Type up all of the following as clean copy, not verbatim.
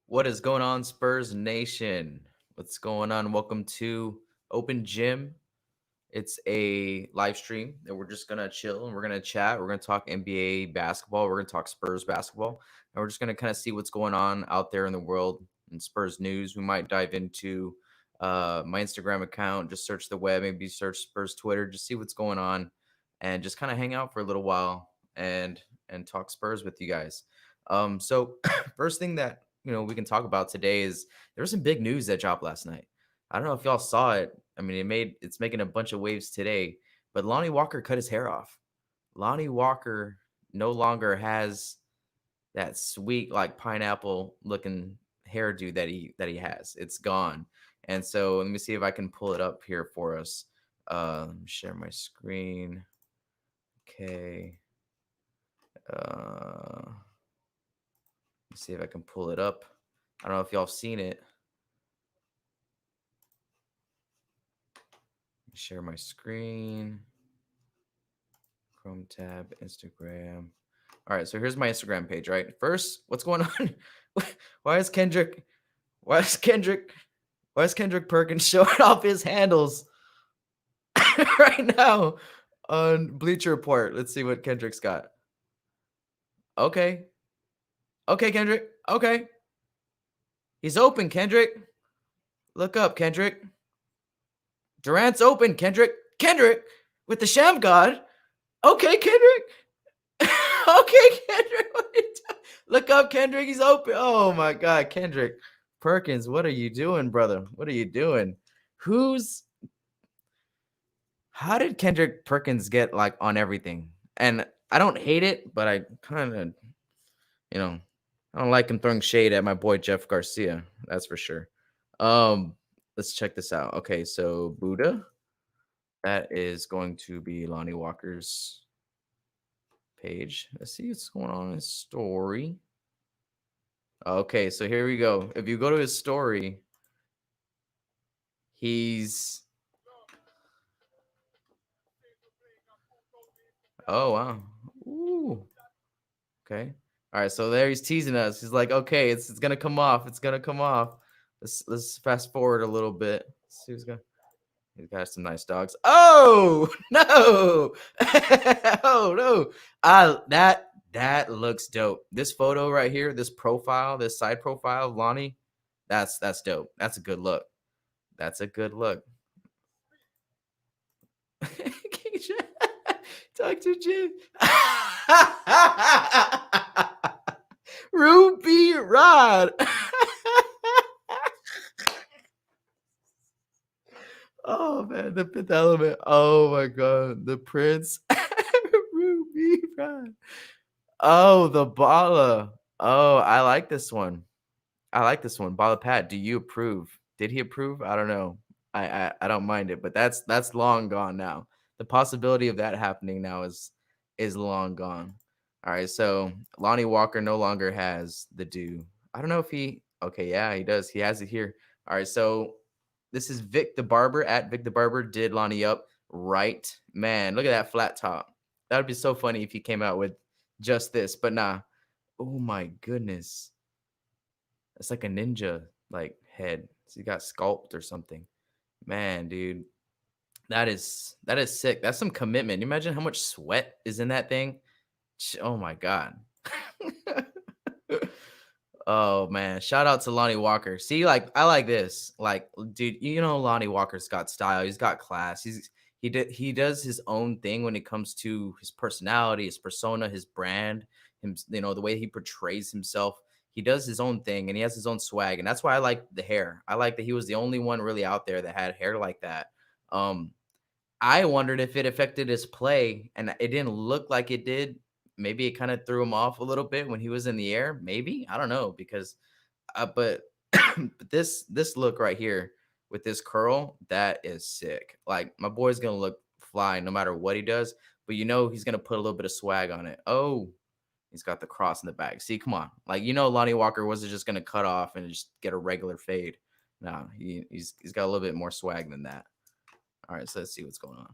What is going on, Spurs Nation? What's going on? Welcome to Open Gym. It's a live stream that we're just gonna chill and we're gonna chat. We're gonna talk NBA basketball. We're gonna talk Spurs basketball, and we're just gonna kind of see what's going on out there in the world in Spurs news. We might dive into my Instagram account. Just search the web, maybe search Spurs Twitter, just see what's going on, and just kind of hang out for a little while and talk Spurs with you guys. So first thing that we can talk about today is there was some big news that dropped last night. I don't know if y'all saw it. I mean, it's making a bunch of waves today, but Lonnie Walker cut his hair off. Lonnie Walker no longer has that sweet like pineapple looking hairdo that he has. It's gone. And so let me see if I can pull it up here for us. Let me share my screen. Okay. Let's see if I can pull it up. I don't know if y'all seen it. Share my screen. Chrome tab, Instagram. All right, so here's my Instagram page, right? First, what's going on? why is Kendrick why is Kendrick why is Kendrick Perkins showing off his handles right now on Bleacher Report? Let's see what Kendrick's got. Okay. Okay, Kendrick. Okay. He's open, Kendrick. Look up, Kendrick. Durant's open, Kendrick. Kendrick with the Sham God. Okay, Kendrick. Okay, Kendrick. What are you doing? Look up, Kendrick. He's open. Oh my God, Kendrick Perkins. What are you doing, brother? What are you doing? How did Kendrick Perkins get like on everything? And I don't hate it, but I kind of, you know, I don't like him throwing shade at my boy Jeff Garcia. That's for sure. Um, let's check this out. Okay, so Buddha, that is going to be Lonnie Walker's page. Let's see what's going on in his story. Okay, so here we go. If you go to his story, he's oh wow. Ooh. Okay. All right, so there he's teasing us. He's like, okay, it's gonna come off. It's gonna come off. Let's fast forward a little bit. Let's see who's gonna he's got some nice dogs. Oh no! Oh no! That looks dope. This photo right here, this profile, this side profile of Lonnie, that's dope. That's a good look. That's a good look. Dr. Jim. Ruby Rod. Oh man, the fifth element. Oh my god, the prince. Ruby Rod. Oh, the Bala. Oh, I like this one. I like this one. Bala Pat, do you approve? Did he approve? I don't know. I don't mind it, but that's long gone now. The possibility of that happening now is long gone. All right, so Lonnie Walker no longer has the do. I don't know if he. Okay, yeah, he does. He has it here. All right, so this is Vic the Barber at Vic the Barber did Lonnie up right. Man, look at that flat top. That would be so funny if he came out with just this, but nah. Oh my goodness. It's like a ninja like head. So you got sculpt or something. Man, dude, that is sick. That's some commitment. You imagine how much sweat is in that thing. Oh my god. Oh man, shout out to Lonnie Walker. See, like I like this. Like, dude, Lonnie Walker's got style. He's got class. He does his own thing when it comes to his personality, his persona, his brand, the way he portrays himself. He does his own thing and he has his own swag. And that's why I like the hair. I like that he was the only one really out there that had hair like that. Um, I wondered if it affected his play, and it didn't look like it did. Maybe it kind of threw him off a little bit when he was in the air. Maybe I don't know because, but but this look right here with this curl, that is sick. Like my boy's gonna look fly no matter what he does, but he's gonna put a little bit of swag on it. Oh, he's got the cross in the back. See, come on, like Lonnie Walker wasn't just gonna cut off and just get a regular fade. No, he's got a little bit more swag than that. All right, so let's see what's going on.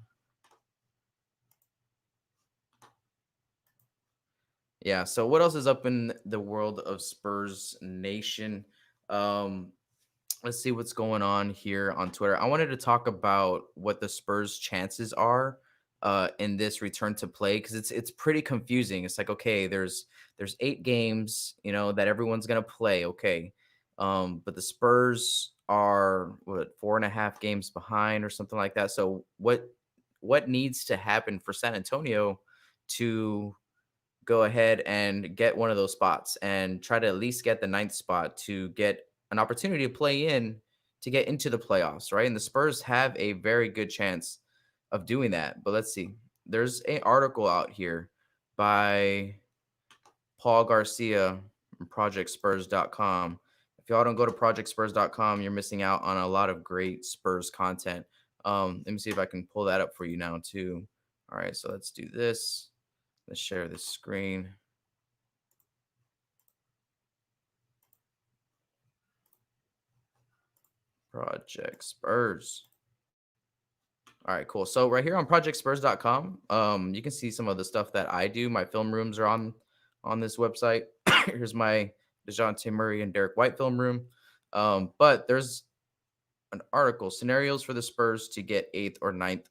Yeah, so what else is up in the world of Spurs Nation? Um, let's see what's going on here on Twitter. I wanted to talk about what the Spurs' chances are in this return to play because it's pretty confusing. It's like okay, there's 8 games, that everyone's gonna play. Okay, but the Spurs are what 4.5 games behind or something like that. So what needs to happen for San Antonio to go ahead and get one of those spots and try to at least get the ninth spot to get an opportunity to play in to get into the playoffs, right? And the Spurs have a very good chance of doing that. But let's see. There's an article out here by Paul Garcia from projectspurs.com. If y'all don't go to projectspurs.com, you're missing out on a lot of great Spurs content. Let me see if I can pull that up for you now too. All right, so let's do this. Let's share this screen. Project Spurs. All right, cool. So right here on projectspurs.com, you can see some of the stuff that I do. My film rooms are on this website. Here's my DeJounte Murray and Derek White film room. But there's an article, scenarios for the Spurs to get eighth or ninth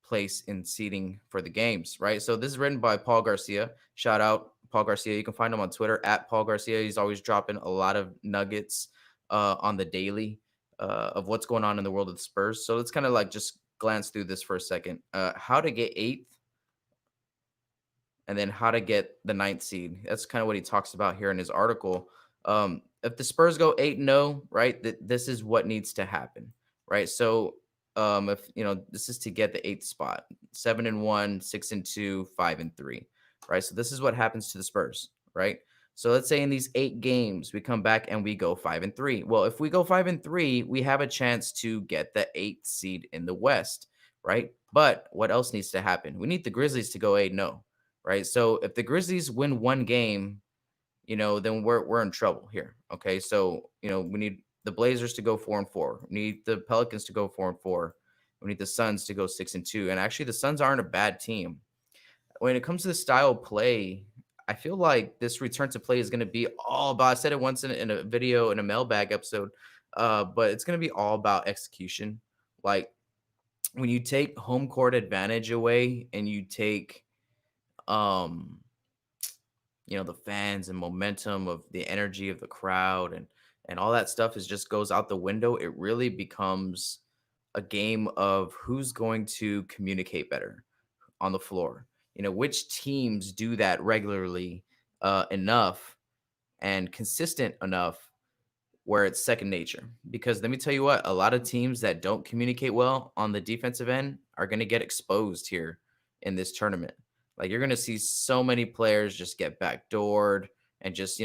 place in seating for the games, right? So this is written by Paul Garcia. Shout out Paul Garcia. You can find him on Twitter at Paul Garcia. He's always dropping a lot of nuggets on the daily of what's going on in the world of the Spurs. So let's kind of like just glance through this for a second. How to get eighth and then how to get the ninth seed. That's kind of what he talks about here in his article. If the Spurs go 8-0, right, this is what needs to happen, right? So if this is to get the eighth spot, 7-1, 6-2, 5-3, right? So this is what happens to the Spurs, right? So let's say in these 8 games, we come back and we go 5-3. Well, if we go 5-3, we have a chance to get the eighth seed in the West, right? But what else needs to happen? We need the Grizzlies to go 8-0, right? So if the Grizzlies win one game, then we're in trouble here. Okay, so we need the Blazers to go 4-4. We need the Pelicans to go 4-4. We need the Suns to go 6-2. And actually, the Suns aren't a bad team. When it comes to the style of play, I feel like this return to play is going to be all about. I said it once in a video in a mailbag episode, but it's going to be all about execution. Like when you take home court advantage away and you take um the fans and momentum of the energy of the crowd and all that stuff is just goes out the window. It really becomes a game of who's going to communicate better on the floor. Which teams do that regularly enough and consistent enough where it's second nature. Because let me tell you what, a lot of teams that don't communicate well on the defensive end are going to get exposed here in this tournament. Like you're going to see so many players just get backdoored and just,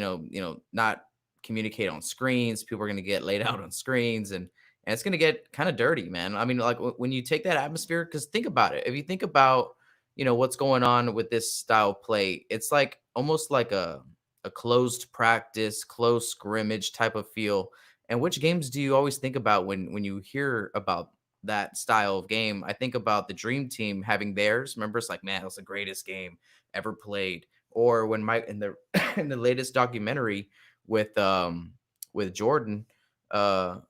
not communicate on screens. People are going to get laid out on screens and it's going to get kind of dirty, man. I mean, like when you take that atmosphere, because think about it. If you think about, what's going on with this style of play, it's like almost like a closed practice, close scrimmage type of feel. And which games do you always think about when you hear about that style of game? I think about the Dream Team having theirs. Remember, it's like, man, it was the greatest game ever played. Or when Mike in the in the latest documentary with Jordan, uh,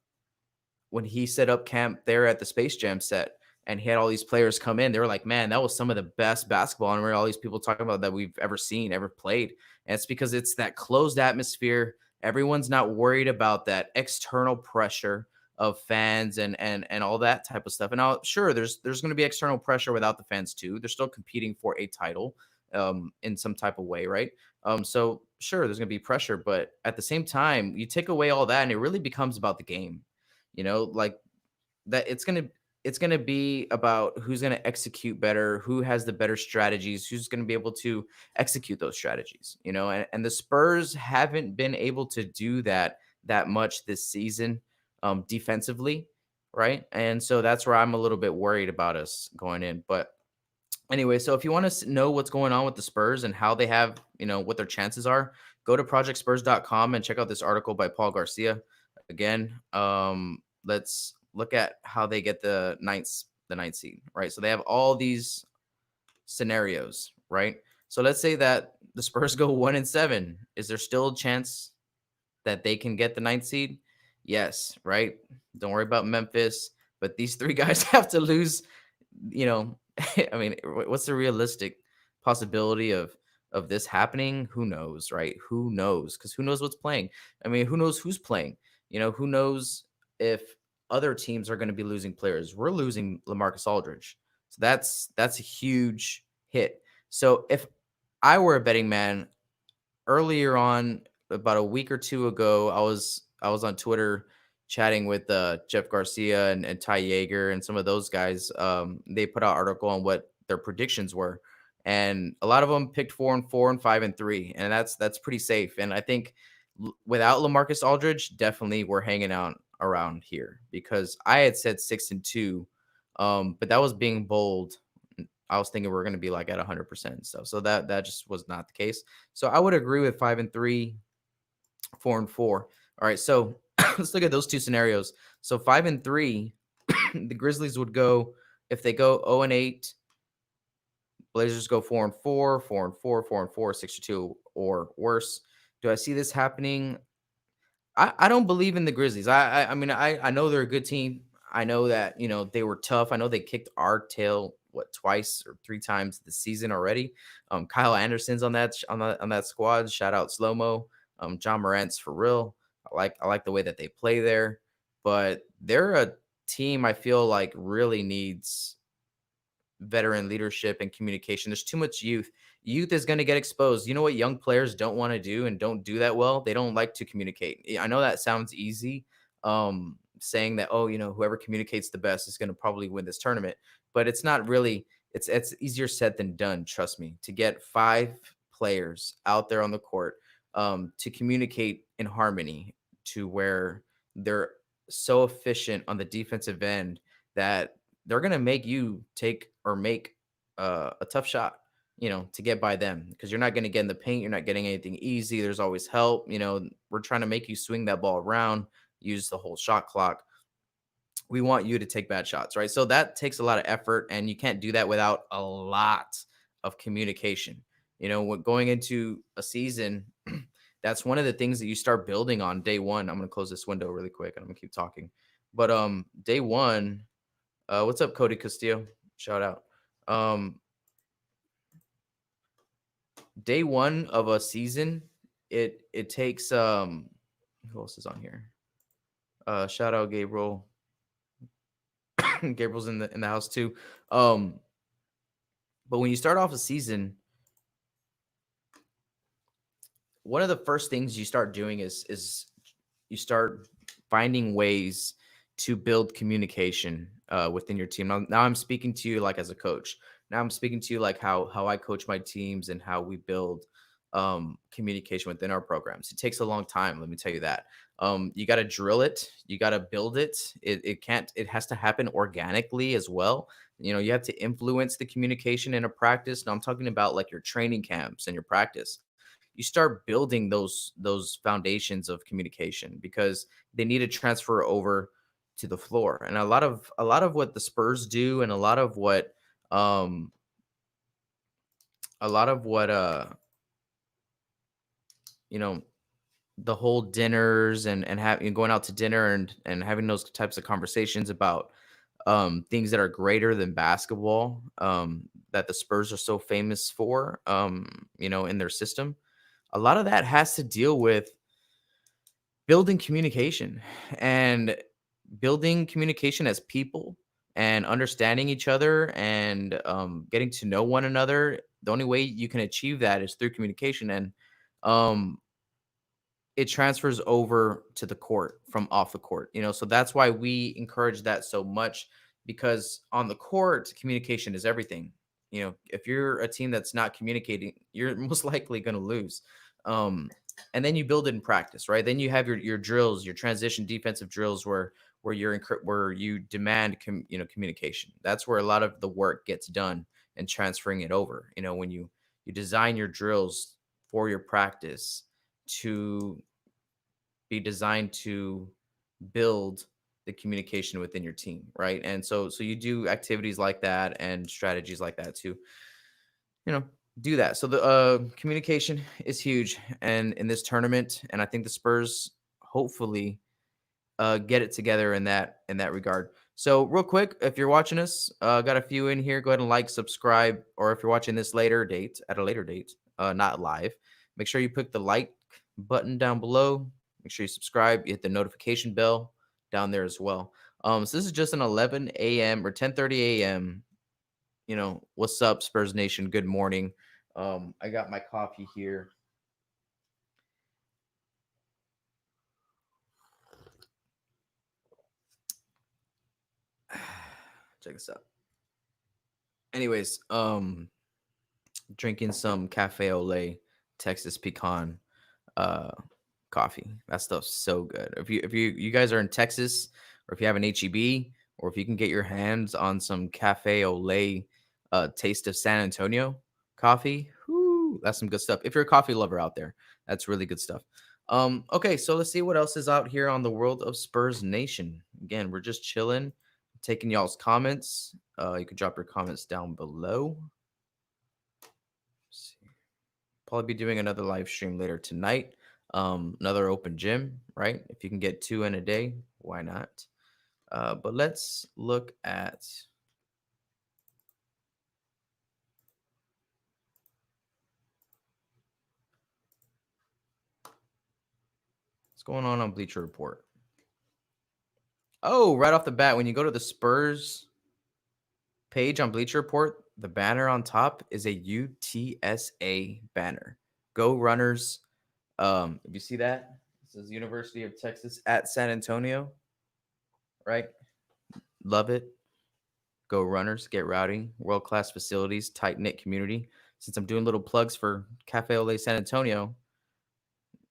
when he set up camp there at the Space Jam set and he had all these players come in, they were like, man, that was some of the best basketball. And all these people talking about that we've ever seen, ever played. And it's because it's that closed atmosphere. Everyone's not worried about that external pressure of fans and all that type of stuff. And now, sure, there's going to be external pressure without the fans too. They're still competing for a title in some type of way, right? So sure, there's going to be pressure, but at the same time, you take away all that, and it really becomes about the game. Like that it's gonna be about who's gonna execute better, who has the better strategies, who's gonna be able to execute those strategies, and the Spurs haven't been able to do that much this season defensively, right? And so that's where I'm a little bit worried about us going in. But anyway, so if you want to know what's going on with the Spurs and how they have, what their chances are, go to projectspurs.com and check out this article by Paul Garcia. Again, let's look at how they get the ninth seed, right? So they have all these scenarios, right? So let's say that the Spurs go 1-7. Is there still a chance that they can get the ninth seed? Yes, right? Don't worry about Memphis, but these three guys have to lose, you know, I mean, what's the realistic possibility of this happening? Who knows, right? Who knows? Because who knows what's playing? I mean, who knows who's playing? Who knows if other teams are going to be losing players? We're losing LaMarcus Aldridge, so that's a huge hit. So if I were a betting man, earlier on, about a week or two ago, I was on Twitter chatting with Jeff Garcia and Ty Yeager and some of those guys. They put out article on what their predictions were, and a lot of them picked 4-4 and 5-3, and that's pretty safe. And I think without LaMarcus Aldridge, definitely we're hanging out around here because I had said 6-2, but that was being bold. I was thinking we are going to be like at 100% and stuff. So that just was not the case. So I would agree with 5-3, 4-4. All right, so let's look at those two scenarios. So 5-3, the Grizzlies would go if they go 0-8. Blazers go 4-4, 4-4, 4-4, 6-2, or worse. Do I see this happening? I don't believe in the Grizzlies. I mean I know they're a good team. I know that they were tough. I know they kicked our tail twice or three times this season already. Kyle Anderson's on that squad. Shout out Slow Mo. John Morant's for real. I like the way that they play there, but they're a team I feel like really needs veteran leadership and communication. There's too much youth. Youth is going to get exposed. You know what young players don't want to do and don't do that well? They don't like to communicate. I know that sounds easy, saying that, oh, whoever communicates the best is going to probably win this tournament, but it's not really. It's easier said than done. Trust me. To get five players out there on the court, to communicate in harmony, to where they're so efficient on the defensive end that they're going to make you take or make a tough shot, to get by them, because you're not going to get in the paint. You're not getting anything easy. There's always help. We're trying to make you swing that ball around, use the whole shot clock. We want you to take bad shots, right? So that takes a lot of effort, and you can't do that without a lot of communication. Going into a season, that's one of the things that you start building on day one. I'm going to close this window really quick, and I'm going to keep talking. But day one, what's up, Cody Castillo? Shout out. Day one of a season, it takes who else is on here? Shout out Gabriel. Gabriel's in the house too. But when you start off a season, one of the first things you start doing is you start finding ways to build communication within your team. Now I'm speaking to you like as a coach. Now I'm speaking to you like how I coach my teams and how we build communication within our programs. It takes a long time, let me tell you that. You got to drill it, you got to build it. It has to happen organically as well. You have to influence the communication in a practice. Now I'm talking about like your training camps and your practice. You start building those foundations of communication because they need to transfer over to the floor. And a lot of what the Spurs do, and um a lot of what you know the whole dinners and having going out to dinner and having those types of conversations about things that are greater than basketball, that the Spurs are so famous for, in their system. A lot of that has to deal with building communication and building communication as people and understanding each other and getting to know one another. The only way you can achieve that is through communication, and um, it transfers over to the court from off the court. So that's why we encourage that so much, because on the court, communication is everything. If you're a team that's not communicating, you're most likely going to lose. Um, and then you build it in practice, right? Then you have your drills, your transition defensive drills, where you demand communication. That's where a lot of the work gets done, and transferring it over. When you design your drills for your practice to be designed to build the communication within your team, right? And so you do activities like that and strategies like that to, you know, do that. So the communication is huge, and in this tournament, and I think the Spurs hopefully get it together in that regard. So real quick, if you're watching us, got a few in here. Go ahead and like, subscribe, or if you're watching this at a later date, not live, make sure you click the like button down below. Make sure you subscribe. You hit the notification bell down there as well. So this is just an 11 a.m. or 10:30 a.m. What's up, Spurs Nation? Good morning. I got my coffee here. Check this out. Anyways, drinking some cafe au lait Texas pecan uh coffee. That stuff's so good. If you guys are in Texas, or if you have an HEB, or if you can get your hands on some cafe au lait taste of San Antonio coffee, whoo, that's some good stuff. If you're a coffee lover out there, that's really good stuff. Okay, so let's see what else is out here on the world of Spurs Nation. Again, we're just chilling, taking y'all's comments. You can drop your comments down below. Let's see. Probably be doing another live stream later tonight. Another open gym, right? If you can get 2 in a day, why not? But let's look at what's going on Bleacher Report. Oh, right off the bat, when you go to the Spurs page on Bleacher Report, the banner on top is a UTSA banner. Go Runners. If you see that, it says University of Texas at San Antonio, right? Love it. Go Runners, get rowdy, world class facilities, tight knit community. Since I'm doing little plugs for Cafe Ole San Antonio,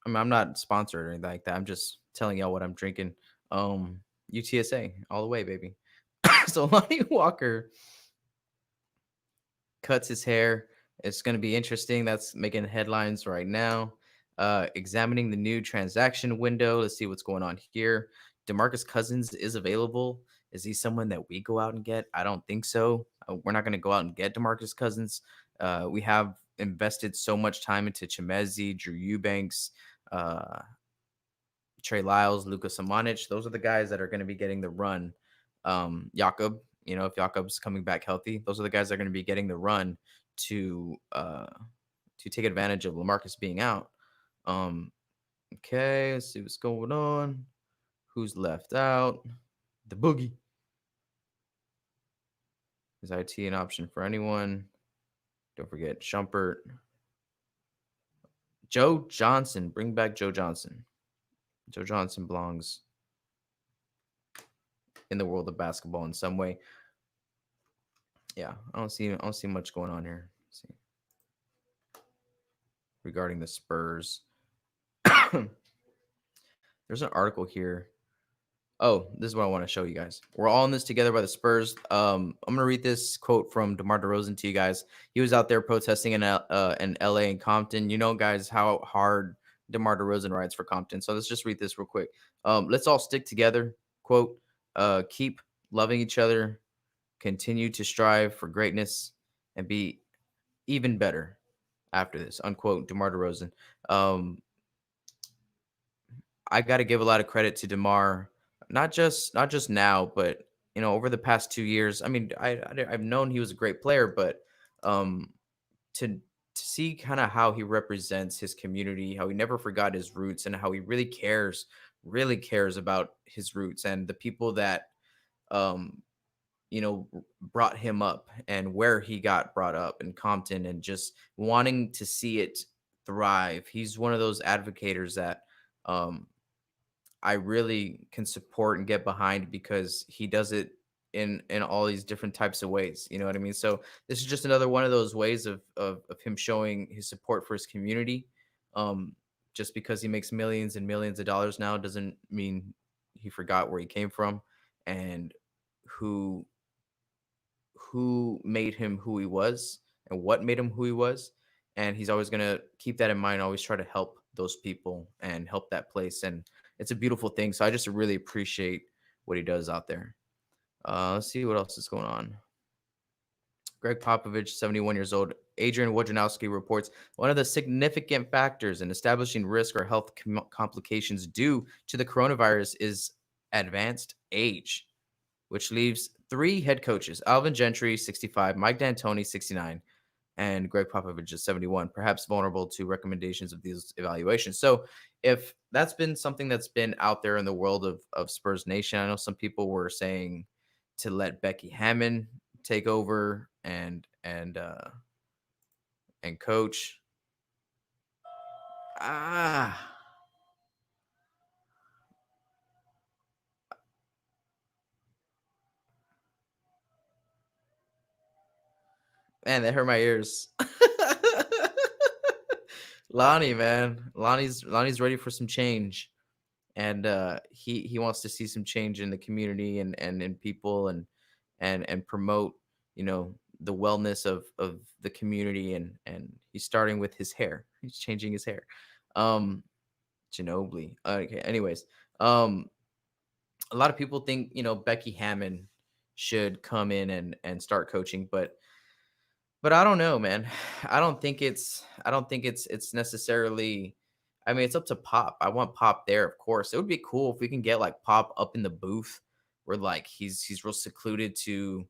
I mean, I'm not sponsored or anything like that. I'm just telling y'all what I'm drinking. UTSA all the way, baby. So Lonnie Walker cuts his hair. It's going to be interesting. That's making headlines right now. Examining the new transaction window. Let's see what's going on here. DeMarcus Cousins is available. Is he someone that we go out and get? I don't think so. We're not going to go out and get DeMarcus Cousins. We have invested so much time into Chemezi, Drew Eubanks, uh, Trey Lyles, Lucas Samanic. Those are the guys that are going to be getting the run. Jakob, if Jakob's coming back healthy, those are the guys that are going to be getting the run to take advantage of LaMarcus being out. Okay, let's see what's going on. Who's left out? The Boogie. Is IT an option for anyone? Don't forget Shumpert. Joe Johnson. Bring back Joe Johnson. Joe Johnson belongs in the world of basketball in some way. Yeah, I don't see much going on here. Let's see. Regarding the Spurs. There's an article here. Oh, this is what I want to show you guys. We're all in this together by the Spurs. I'm gonna read this quote from DeMar DeRozan to you guys. He was out there protesting in LA and Compton. You know, guys, how hard DeMar DeRozan rides for Compton. So let's just read this real quick. Let's all stick together. Quote: keep loving each other, continue to strive for greatness, and be even better after this. Unquote. DeMar DeRozan. I got to give a lot of credit to DeMar, not just now, but over the past 2 years. I mean, I've known he was a great player, but um, to see kind of how he represents his community, how he never forgot his roots, and how he really cares about his roots and the people that um, brought him up and where he got brought up in Compton, and just wanting to see it thrive. He's one of those advocators that um, I really can support and get behind, because he does it in all these different types of ways. You know what I mean? So this is just another one of those ways of him showing his support for his community. Um, just because he makes millions and millions of dollars now doesn't mean he forgot where he came from and who made him who he was and what made him who he was. And he's always gonna keep that in mind, always try to help those people and help that place. And it's a beautiful thing. So I just really appreciate what he does out there. Let's see what else is going on. Greg Popovich, 71 years old. Adrian Wojnarowski reports one of the significant factors in establishing risk or health complications due to the coronavirus is advanced age, which leaves three head coaches: Alvin Gentry, 65; Mike D'Antoni, 69; and Greg Popovich is 71, perhaps vulnerable to recommendations of these evaluations. So, if that's been something that's been out there in the world of Spurs Nation, I know some people were saying to let Becky Hammon take over and coach. Ah, man, that hurt my ears. Lonnie, man, Lonnie's ready for some change, and he wants to see some change in the community and in people and promote, the wellness of the community, and he's starting with his hair. He's changing his hair. Um, Ginobili. Okay. Anyways, um, a lot of people think Becky Hammon should come in and start coaching, but I don't know, man. I don't think it's necessarily. I mean, it's up to Pop. I want Pop there, of course. It would be cool if we can get like Pop up in the booth where like he's real secluded to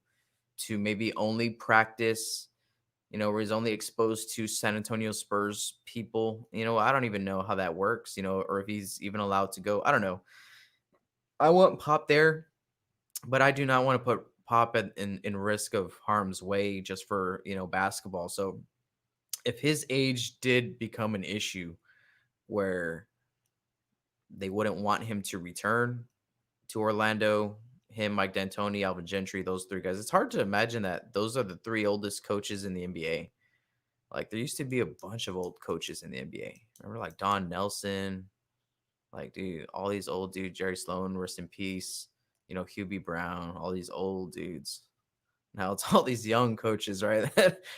maybe only practice, where he's only exposed to San Antonio Spurs people. I don't even know how that works, or if he's even allowed to go. I don't know. I want Pop there, but I do not want to put Pop in risk of harm's way just for, basketball. So if his age did become an issue where they wouldn't want him to return to Orlando, him, Mike D'Antoni, Alvin Gentry, those three guys, it's hard to imagine that those are the three oldest coaches in the NBA. Like there used to be a bunch of old coaches in the NBA. Remember like Don Nelson, like dude, all these old dudes, Jerry Sloan, rest in peace, Hubie Brown, all these old dudes. Now it's all these young coaches, right?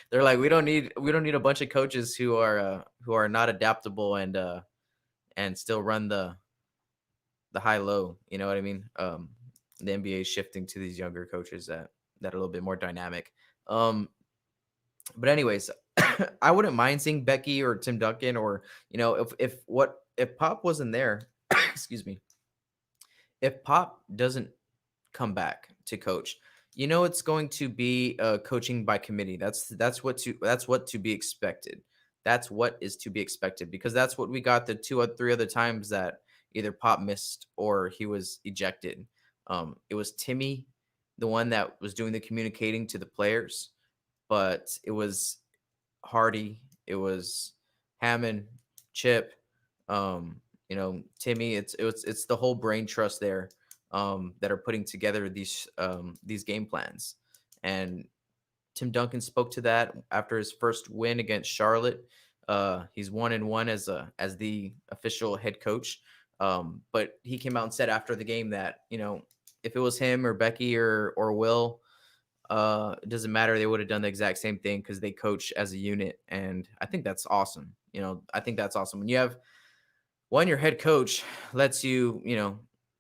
They're like, we don't need a bunch of coaches who are not adaptable and still run the high low. You know what I mean? The NBA is shifting to these younger coaches that are a little bit more dynamic. But anyways, I wouldn't mind seeing Becky or Tim Duncan, or if Pop wasn't there, excuse me, if Pop doesn't come back to coach, it's going to be coaching by committee. That's what to be expected. That's what is to be expected, because that's what we got the two or three other times that either Pop missed or he was ejected. It was Timmy, the one that was doing the communicating to the players, but it was Hardy, it was Hammond, Chip, Timmy. It's the whole brain trust there, that are putting together these game plans. And Tim Duncan spoke to that after his first win against Charlotte. He's 1-1 as the official head coach. But he came out and said after the game that if it was him or Becky or Will, it doesn't matter. They would have done the exact same thing because they coach as a unit, and I think that's awesome. I think that's awesome when you have one, your head coach lets you,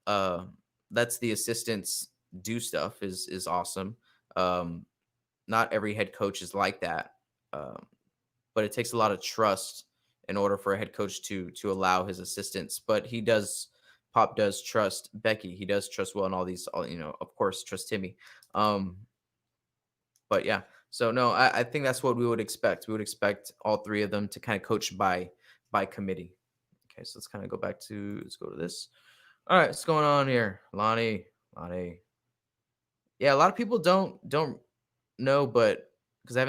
uh, lets the assistants do stuff is awesome. Um, Not every head coach is like that, um, but it takes a lot of trust in order for a head coach to allow his assistants. But he does. Pop does trust Becky. He does trust Will and of course, trust Timmy. Um, but yeah, so no, I think that's what we would expect. We would expect all three of them to kind of coach by committee. Okay, so let's go to this. All right, what's going on here? Lonnie. Yeah, a lot of people don't know, but because I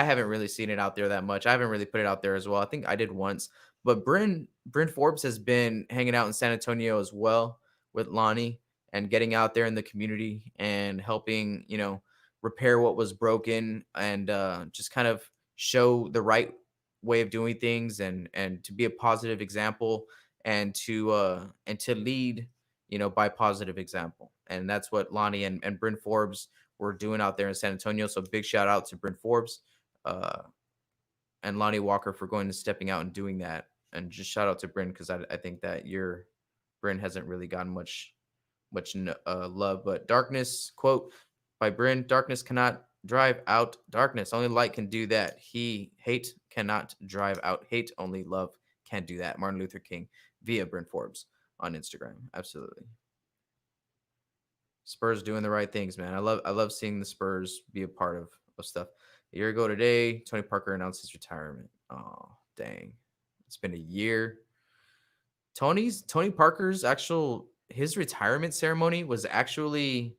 haven't really seen it out there that much. I haven't really put it out there as well. I think I did once, but Bryn Forbes has been hanging out in San Antonio as well with Lonnie and getting out there in the community and helping, repair what was broken and just kind of show the right way of doing things and to be a positive example and to lead, by positive example. And that's what Lonnie and Bryn Forbes were doing out there in San Antonio. So big shout out to Bryn Forbes uh, and Lonnie Walker for going and stepping out and doing that. And just shout out to Bryn because I think that your Bryn hasn't really gotten much love. But darkness quote by Bryn: darkness cannot drive out darkness. Only light can do that. Hate cannot drive out hate. Only love can do that. Martin Luther King via Brent Forbes on Instagram. Absolutely. Spurs doing the right things, man. I love seeing the Spurs be a part of stuff. A year ago today, Tony Parker announced his retirement. Oh, dang. It's been a year. Tony Parker's actual his retirement ceremony was actually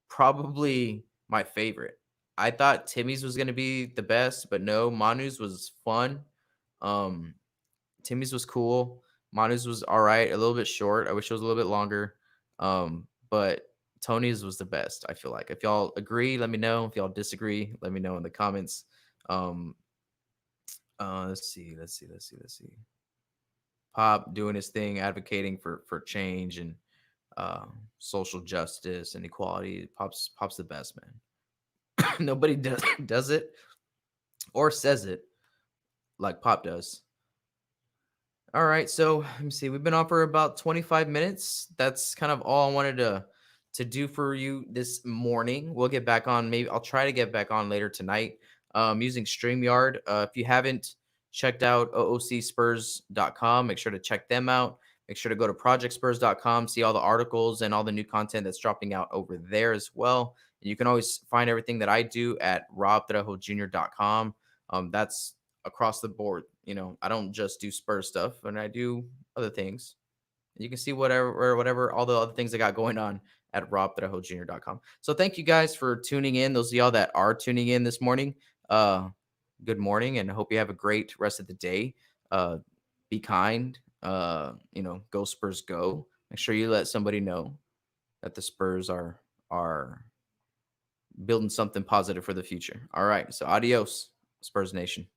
probably my favorite. I thought Timmy's was gonna be the best, but no, Manu's was fun. Um, Timmy's was cool. Manu's was all right, a little bit short. I wish it was a little bit longer. But Tony's was the best, I feel like. If y'all agree, let me know. If y'all disagree, let me know in the comments. Um, let's see. Pop doing his thing, advocating for change and social justice and equality. Pop's the best, man. Nobody does it or says it like Pop does. All right, so let me see. We've been on for about 25 minutes. That's kind of all I wanted to do for you this morning. We'll get back on. Maybe I'll try to get back on later tonight using StreamYard. If you haven't checked out oocspurs.com, make sure to check them out. Make sure to go to projectspurs.com, see all the articles and all the new content that's dropping out over there as well. And you can always find everything that I do at robtjr.com. That's across the board. I don't just do Spurs stuff, and I do other things. You can see whatever all the other things I got going on at robthrahojr.com. So thank you guys for tuning in. Those of y'all that are tuning in this morning, good morning, and I hope you have a great rest of the day. Be kind. Go Spurs, go. Make sure you let somebody know that the Spurs are building something positive for the future. All right. So adios, Spurs Nation.